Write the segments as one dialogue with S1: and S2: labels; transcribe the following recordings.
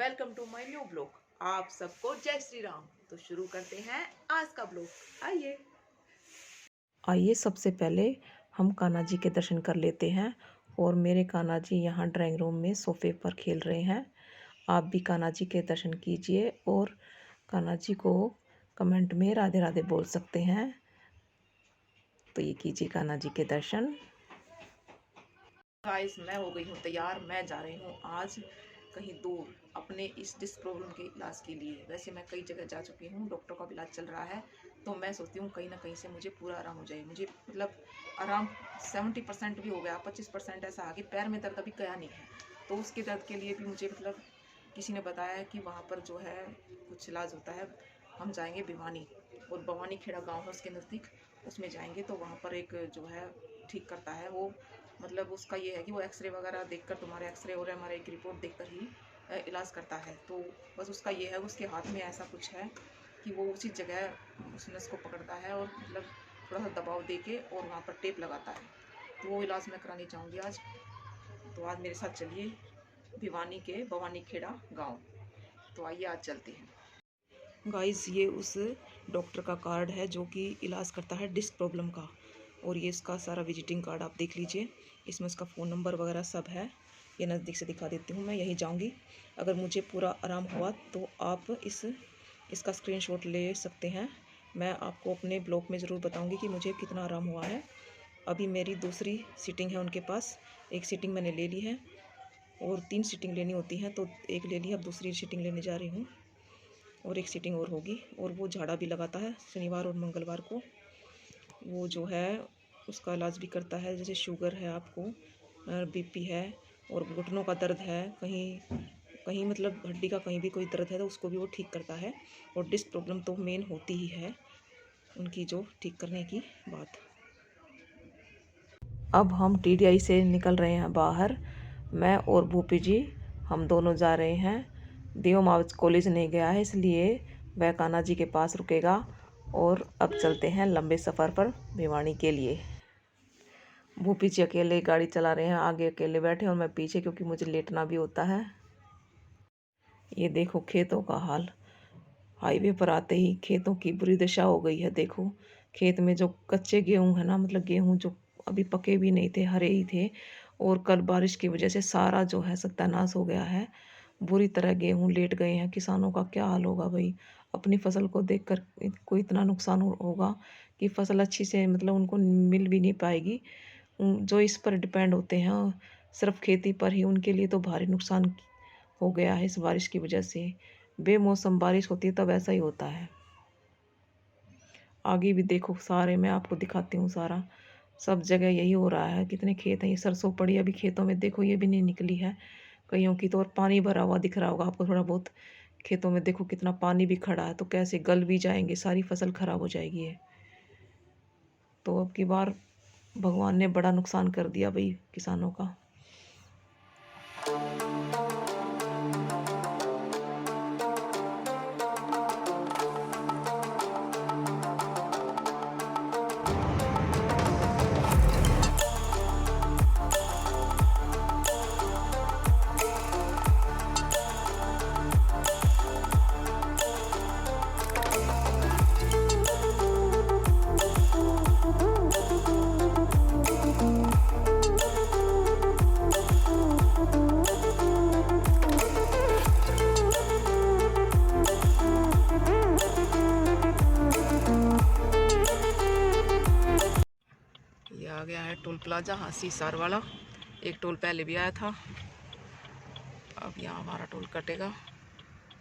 S1: Welcome to my new blog. आप सबको जय श्री राम। तो शुरू करते हैं आज का ब्लॉग। आइए सबसे पहले हम कान्हा जी के दर्शन कर लेते हैं। और मेरे कान्हा जी यहाँ ड्राइंग रूम में सोफे पर खेल रहे हैं। आप भी कान्हा जी के दर्शन कीजिए और कान्हा जी को कमेंट में राधे राधे बोल सकते हैं। तो ये कीजिए कान्हा जी के दर्शन। गाइस, मैं हो गई हूँ तैयार। मैं जा रही हूँ आज कहीं दूर अपने इस डिस्क प्रॉब्लम के इलाज के लिए। वैसे मैं कई जगह जा चुकी हूँ, डॉक्टर का भी इलाज चल रहा है। तो मैं सोचती हूँ कहीं ना कहीं से मुझे पूरा आराम हो जाए। मुझे मतलब आराम 70% भी हो गया, 25% ऐसा आगे पैर में दर्द अभी गया नहीं है। तो उसके दर्द के लिए भी मुझे मतलब किसी ने बताया है कि वहाँ पर जो है कुछ इलाज होता है। हम जाएंगे भिवानी, और भवानी खेड़ा गाँव है उसके नज़दीक, उसमें जाएंगे। तो वहाँ पर एक जो है ठीक करता है वो, मतलब उसका ये है कि वो एक्सरे वगैरह देखकर, तुम्हारे एक्सरे और हमारे एक रिपोर्ट देखकर ही इलाज करता है। तो बस उसका ये है, उसके हाथ में ऐसा कुछ है कि वो उसी जगह उस नस को पकड़ता है और मतलब थोड़ा सा दबाव दे के और वहाँ पर टेप लगाता है। तो वो इलाज मैं करानी चाहूँगी आज। तो आज मेरे साथ चलिए भिवानी के भवानी खेड़ा गाँव। तो आइए आज चलते हैं। गाइस, ये उस डॉक्टर का कार्ड है जो कि इलाज करता है डिस्क प्रॉब्लम का। और ये इसका सारा विजिटिंग कार्ड आप देख लीजिए। इसमें उसका फ़ोन नंबर वगैरह सब है। ये नज़दीक से दिखा देती हूँ, मैं यहीं जाऊँगी। अगर मुझे पूरा आराम हुआ तो आप इसका स्क्रीनशॉट ले सकते हैं। मैं आपको अपने ब्लॉग में ज़रूर बताऊँगी कि मुझे कितना आराम हुआ है। अभी मेरी दूसरी सीटिंग है उनके पास। एक सीटिंग मैंने ले ली है और 3 सीटिंग लेनी होती हैं, तो एक ले ली, अब दूसरी सीटिंग लेने जा रही हूँ और एक सीटिंग और होगी। और वो झाड़ा भी लगाता है शनिवार और मंगलवार को। वो जो है उसका इलाज भी करता है, जैसे शुगर है आपको, बीपी है और घुटनों का दर्द है, कहीं कहीं मतलब हड्डी का कहीं भी कोई दर्द है तो उसको भी वो ठीक करता है। और डिस्क प्रॉब्लम तो मेन होती ही है उनकी, जो ठीक करने की बात। अब हम टीडीआई से निकल रहे हैं बाहर। मैं और भूपी जी हम दोनों जा रहे हैं। देव मावज कॉलेज नहीं गया है, इसलिए वह कान्हा जी के पास रुकेगा। और अब चलते हैं लंबे सफ़र पर भिवानी के लिए। भूपी जी अकेले गाड़ी चला रहे हैं, आगे अकेले बैठे और मैं पीछे, क्योंकि मुझे लेटना भी होता है। ये देखो खेतों का हाल। हाईवे पर आते ही खेतों की बुरी दशा हो गई है। देखो खेत में जो कच्चे गेहूं है ना, मतलब गेहूं जो अभी पके भी नहीं थे, हरे ही थे। और कल बारिश की वजह से सारा जो है सत्यानाश हो गया है। बुरी तरह गेहूं लेट गए हैं। किसानों का क्या हाल होगा भाई। अपनी फसल को देखकर को इतना नुकसान होगा कि फसल अच्छी से मतलब उनको मिल भी नहीं पाएगी। जो इस पर डिपेंड होते हैं सिर्फ खेती पर ही, उनके लिए तो भारी नुकसान हो गया है इस बारिश की वजह से। बेमौसम बारिश होती है तब ऐसा ही होता है। आगे भी देखो सारे, मैं आपको दिखाती हूँ सारा, सब जगह यही हो रहा है। कितने खेत हैं, ये सरसों पड़ी अभी खेतों में, देखो ये भी नहीं निकली है कईयों की तो। और पानी भरा हुआ दिख रहा होगा आपको थोड़ा बहुत खेतों में। देखो कितना पानी भी खड़ा है, तो कैसे गल भी जाएंगे, सारी फसल खराब हो जाएगी है। तो अब की बार भगवान ने बड़ा नुकसान कर दिया भाई किसानों का। ये आ गया है टोल प्लाजा हासी सार वाला। एक टोल पहले भी आया था, अब यहाँ हमारा टोल कटेगा।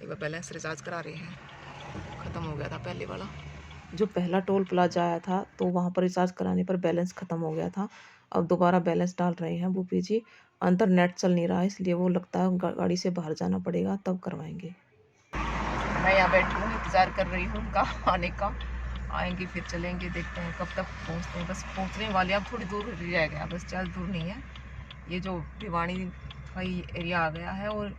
S1: एक बार बैलेंस रिचार्ज करा रहे हैं, ख़त्म हो गया था पहले वाला। जो पहला टोल प्लाजा आया था तो वहाँ पर रिचार्ज कराने पर बैलेंस ख़त्म हो गया था। अब दोबारा बैलेंस डाल रहे हैं भूपी जी। अंदर नेट चल नहीं रहा है, इसलिए वो लगता है गाड़ी से बाहर जाना पड़ेगा तब करवाएंगे। मैं यहाँ बैठी हूँ, इंतज़ार कर रही हूँ उनका आने का। आएंगे फिर चलेंगे, देखते हैं कब तक पहुँचते हैं। बस पहुँचने वाले, अब थोड़ी दूर रह गया, बस ज़्यादा दूर नहीं है। ये जो भिवानी का एरिया आ गया है और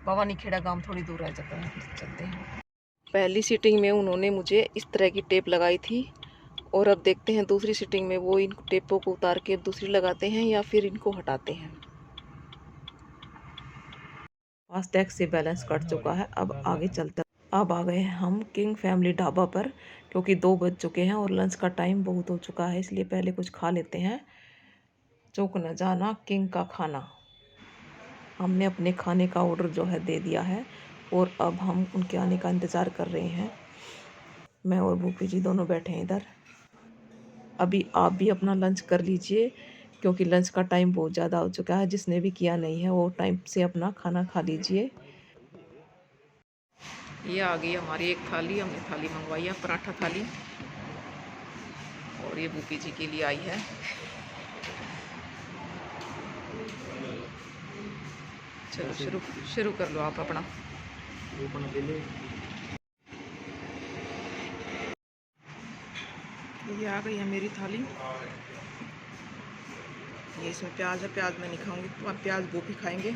S1: भवानी खेड़ा गांव थोड़ी दूर रह जाता है। फिर चलते हैं। पहली सीटिंग में उन्होंने मुझे इस तरह की टेप लगाई थी, और अब देखते हैं दूसरी सीटिंग में वो इन टेपों को उतार के दूसरी लगाते हैं या फिर इनको हटाते हैं। फास्टैग से बैलेंस कट चुका है। अब आगे चलते, अब आ गए हैं हम किंग फैमिली ढाबा पर, क्योंकि 2 बज चुके हैं और लंच का टाइम बहुत हो चुका है, इसलिए पहले कुछ खा लेते हैं। चूक न जाना किंग का खाना। हमने अपने खाने का ऑर्डर जो है दे दिया है और अब हम उनके आने का इंतज़ार कर रहे हैं। मैं और भूपी जी दोनों बैठे हैं इधर। अभी आप भी अपना लंच कर लीजिए, क्योंकि लंच का टाइम बहुत ज़्यादा हो चुका है। जिसने भी किया नहीं है वो टाइम से अपना खाना खा लीजिए। ये आ गई हमारी एक थाली, हमने थाली मंगवाई है, पराठा थाली। और ये भूपी जी के लिए आई है। चलो शुरू कर लो आप अपना। ये आ गई है मेरी थाली। ये इसमें प्याज है, प्याज मैं नहीं खाऊंगी, तो प्याज भूपी खाएंगे।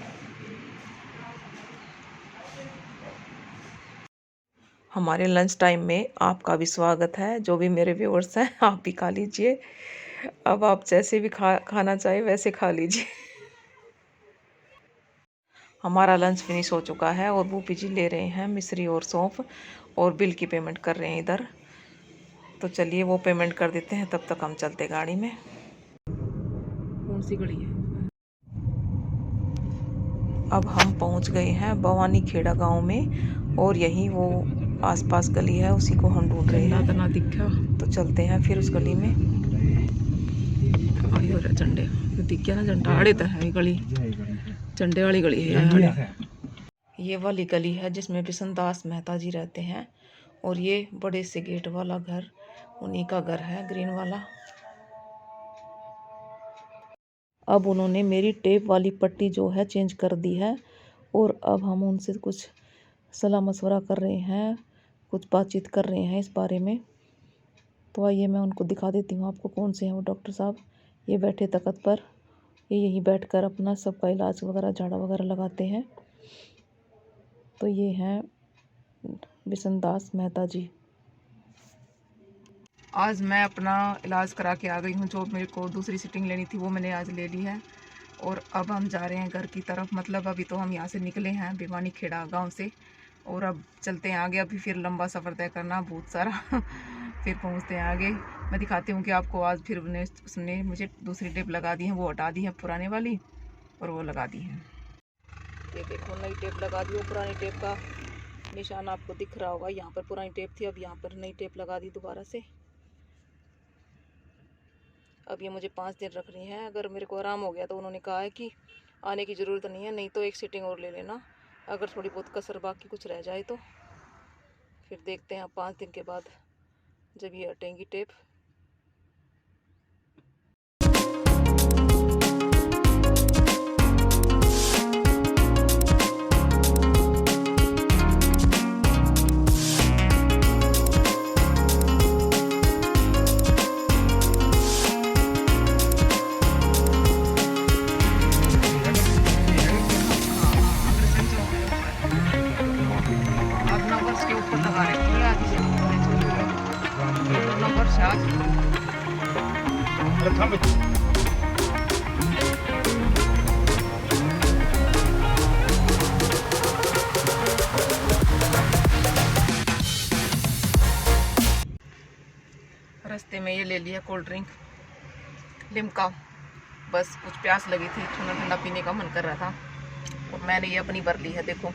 S1: हमारे लंच टाइम में आपका भी स्वागत है। जो भी मेरे व्यूअर्स हैं, आप भी खा लीजिए। अब आप जैसे भी खाना चाहे वैसे खा लीजिए। हमारा लंच फिनिश हो चुका है और भूपी जी ले रहे हैं मिश्री और सौंफ और बिल की पेमेंट कर रहे हैं इधर। तो चलिए वो पेमेंट कर देते हैं, तब तक हम चलते गाड़ी में। कौन सी गली है? अब हम पहुंच गए हैं भवानी खेड़ा गांव में, और यही वो आसपास गली है, उसी को हम ढूंढ रहे हैं। ना दिखा तो चलते हैं फिर उस गली में। हो रहा झंडे दिख गया ना, झंडा आड़े तो है गली, झंडे वाली गली है। ये वाली गली है जिसमें बिशनदास मेहता जी रहते हैं, और ये बड़े से गेट वाला घर उन्हीं का घर है, ग्रीन वाला। अब उन्होंने मेरी टेप वाली पट्टी जो है चेंज कर दी है, और अब हम उनसे कुछ सलाह मशवरा कर रहे हैं, कुछ बातचीत कर रहे हैं इस बारे में। तो आइए मैं उनको दिखा देती हूँ आपको कौन से हैं वो डॉक्टर साहब। ये बैठे तख्त पर, ये यहीं बैठकर अपना सबका इलाज वगैरह, झाड़ा वगैरह लगाते हैं। तो ये हैं बिशनदास मेहता जी। आज मैं अपना इलाज करा के आ गई हूँ। जो मेरे को दूसरी सिटिंग लेनी थी वो मैंने आज ले ली है, और अब हम जा रहे हैं घर की तरफ। मतलब अभी तो हम यहाँ से निकले हैं भिवानी खेड़ा गांव से, और अब चलते हैं आगे। अभी फिर लंबा सफ़र तय करना बहुत सारा। फिर पहुँचते हैं आगे। मैं दिखाती हूँ कि आपको आज फिर उसने मुझे दूसरी टेप लगा दी है, वो हटा दी है पुराने वाली और वो लगा दी है। ये देखो नई टेप लगा दी, वो पुरानी टेप का निशान आपको दिख रहा होगा। यहाँ पर पुरानी टेप थी, अब यहाँ पर नई टेप लगा दी दोबारा से। अब ये मुझे 5 दिन रखनी है। अगर मेरे को आराम हो गया तो उन्होंने कहा है कि आने की ज़रूरत नहीं है, नहीं तो एक सीटिंग और ले लेना। अगर थोड़ी बहुत कसर बाकी कुछ रह जाए तो फिर देखते हैं 5 दिन के बाद जब ये हटेंगी टेप। के ऊपर लगा रहे हैं आगे से नंबर 7। रास्ते में ये ले लिया कोल्ड ड्रिंक लिम्का। बस कुछ प्यास लगी थी, ठंडा ठंडा पीने का मन कर रहा था, और मैंने ये अपनी भर ली है। देखो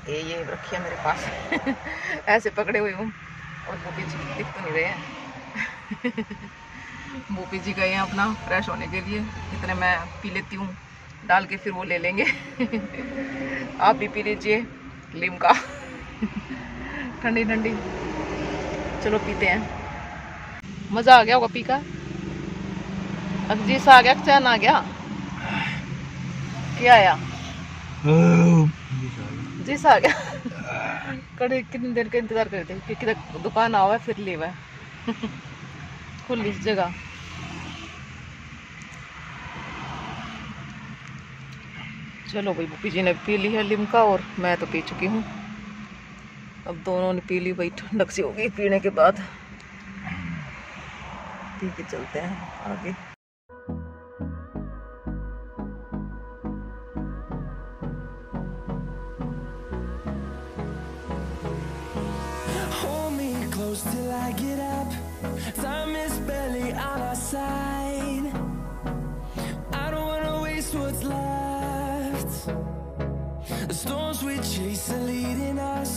S1: ये रखी है मेरे पास। ऐसे पकड़े हुए हूँ, और भूपी जी दिख तो नहीं रहे हैं। भूपी जी गए हैं अपना फ्रेश होने के लिए। इतने मैं पी लेती हूँ डाल के, फिर वो ले लेंगे। आप भी पी लीजिए लिम्का। ठंडी ठंडी। चलो पीते हैं। मज़ा आ गया होगा पी का। अजीज आ गया, चैन आ गया, क्या आया? जिस आ गया। कड़े कितनी देर का इंतजार करते हैं कि किधर दुकान आवा फिर ले हुआ खुली इस जगह। चलो भाई, भूपी जी ने पी ली है लिम्का और मैं तो पी चुकी हूँ। अब दोनों ने पी ली भाई, ठंडक सी हो गई पीने के बाद। पी के चलते हैं आगे।
S2: get up. Time is barely on our side. I don't wanna waste what's left. The storms we chase are leading us,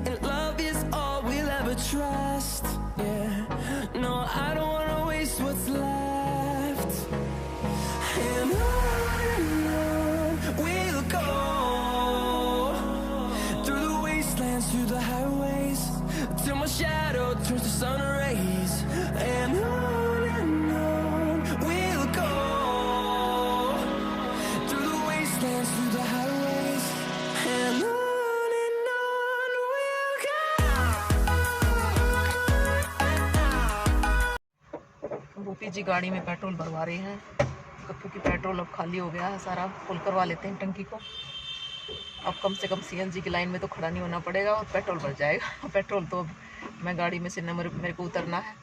S2: and love is all we'll ever trust. Yeah, no, I don't wanna waste what's left. And on we'll go, through the wastelands, through the highways, till my shadow turns to sun rays. And on we'll go, through the wastelands, through the highways, and on we'll go.
S1: रूपी जी गाड़ी में petrol भरवा रहे हैं क्योंकि petrol अब खाली हो गया है सारा। फुल करवा लेते हैं टंकी को। अब कम से कम सीएनजी की लाइन में तो खड़ा नहीं होना पड़ेगा और पेट्रोल भर जाएगा। पेट्रोल तो अब मैं गाड़ी में से मेरे को उतरना है,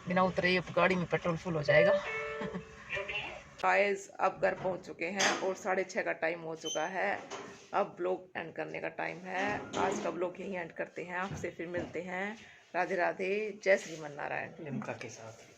S1: बिना उतरे ही अब गाड़ी में पेट्रोल फुल हो जाएगा। गाइस अब घर पहुंच चुके हैं और 6:30 का टाइम हो चुका है। अब ब्लॉग एंड करने का टाइम है। आज का ब्लॉग यहीं एंड करते हैं। आपसे फिर मिलते हैं। राधे राधे, जय श्री मन नारायण।
S3: लिम्का के साथ।